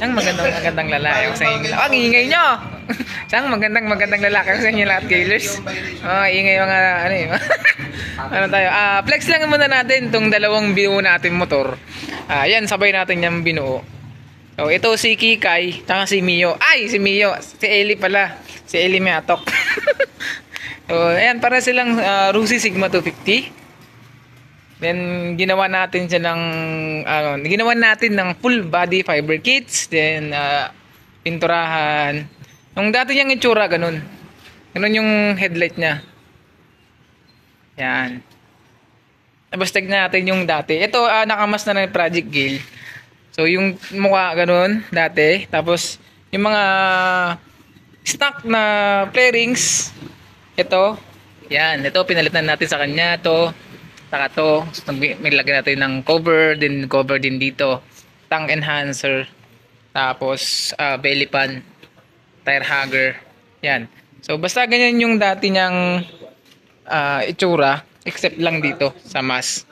Siyang magandang lalaki ako sa inyo. Ang ingay nyo! Siyang magandang lalaki ako sa inyo lahat, Kailers. Ingay mga ano yun. Ano tayo? Flex lang muna natin itong dalawang binuo natin motor. Yan, sabay natin yung binuo. So, ito si Kikay, tsaka si Mio. Ay, si Mio. Si Eli pala. Si Eli Miatok. So, ayan, para silang Rusi Sigma 250. Then, ginawa natin ng full body fiber kits. Then, pinturahan. Yung dati niyang itsura, ganun. Ganun yung headlight niya. Yan. Tapos, tignan natin yung dati. Ito, nakamas na ng Project Gale. So, yung mukha, ganun, dati. Tapos, yung mga stock na fairings, ito. Yan. Ito, pinalitan natin sa kanya. Ito. Saka to, may lagyan natin ng cover din dito, tank enhancer, tapos belly pan, tire hugger, yan. So basta ganyan yung dati niyang itsura, except lang dito sa mas.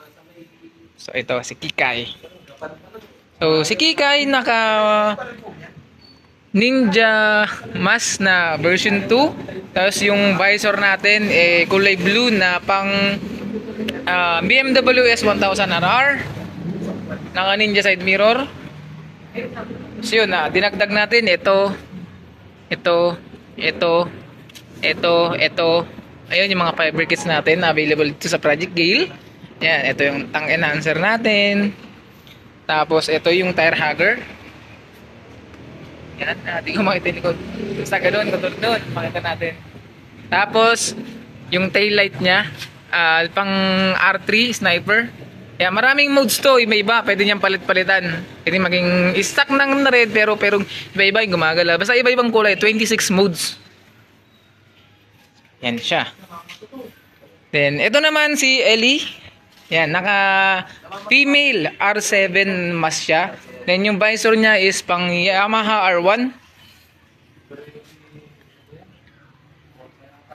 So ito si Kikay. So si Kikay naka Ninja mas na version 2, tapos yung visor natin kulay blue na pang BMW S1000RR, naka Ninja side mirror. So yun, dinagdag natin ito. Ayun yung mga fiber kits natin na available dito sa Project Gale. Yan, ito yung tank enhancer natin. Tapos ito yung tire hugger. Yan, hindi ko makita yung likod. Basta ganun, katulad doon, makita natin. Tapos yung tail light nya, pang R3 sniper. Yeah, maraming modes to, iba-iba, pwede niyang palit-palitan. Pwede maging stock ng red pero iba-iba yung gumagala. Basta iba-ibang kulay, 26 modes. Yan siya. Then ito naman si Ellie. Yan, naka female R7 mas siya. Then yung visor niya is pang Yamaha R1.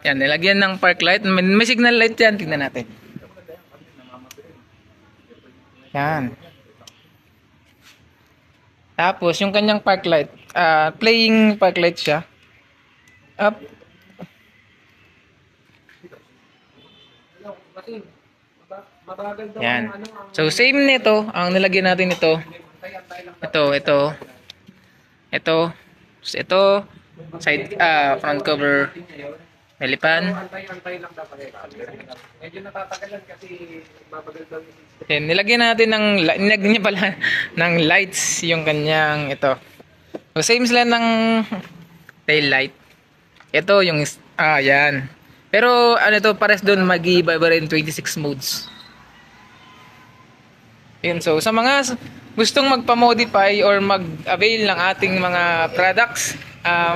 Yan, nilagyan ng park light. May signal light yan. Tignan natin. Yan. Tapos, yung kanyang park light. Playing park light siya. Up. Yan. So, same nito. Ang nilagyan natin ito. Ito. Side, front cover. Melipan. Nilagyan natin nilagyan niya pala ng lights yung kanyang ito. So, same sila ng tail light. Ito yung yan. Pero ano to, pares doon mag-iba rin 26 modes. Yun, so sa mga gustong magpa-modify or mag-avail ng ating mga products,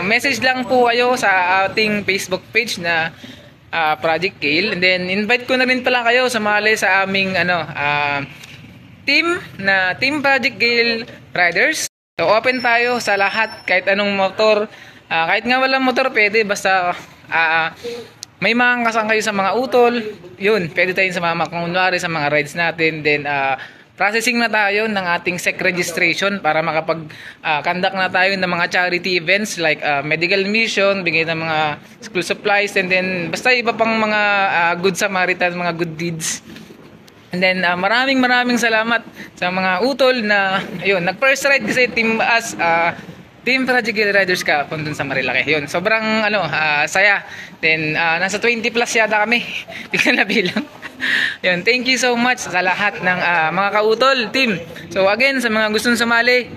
message lang po kayo sa ating Facebook page na Project Gale. And then invite ko na rin pala kayo sumali sa aming Team Project Gale Riders. So open tayo sa lahat, kahit anong motor, kahit nga walang motor pwede, basta may mga kasang kayo sa mga utol, yun, pwede tayong sumama kunwari sa mga rides natin. Then processing na tayo ng ating SEC registration para makapag-conduct na tayo ng mga charity events like medical mission, bigay ng mga school supplies, and then basta iba pang mga good Samaritan, mga good deeds. And then maraming salamat sa mga utol na ayun, nag-first ride kasi Team Project Gale Riders ka dun sa Marilaki. Yun, sobrang saya. Then nasa 20 plus yata kami. Tingnan na bilang. Yun, thank you so much sa lahat ng mga kautol team. So again, sa mga gustong sumali,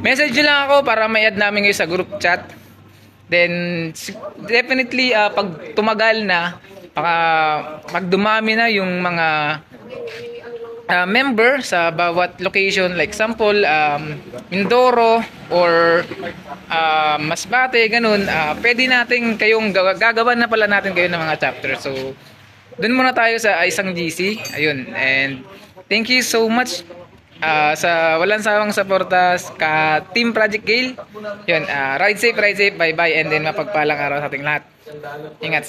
message nyo lang ako para may-add namin kayo sa group chat. Then definitely pag tumagal na, pag dumami na yung mga member sa bawat location, like example Mindoro or Masbate, ganun, pwede natin kayong gagawa na pala natin kayo ng mga chapter. So doon muna tayo sa isang GC. Ayun, and thank you so much sa walang sawang suporta ka Team Project Gale. Yun, ride safe, bye bye, and then mapagpalang araw sa ating lahat. Ingat.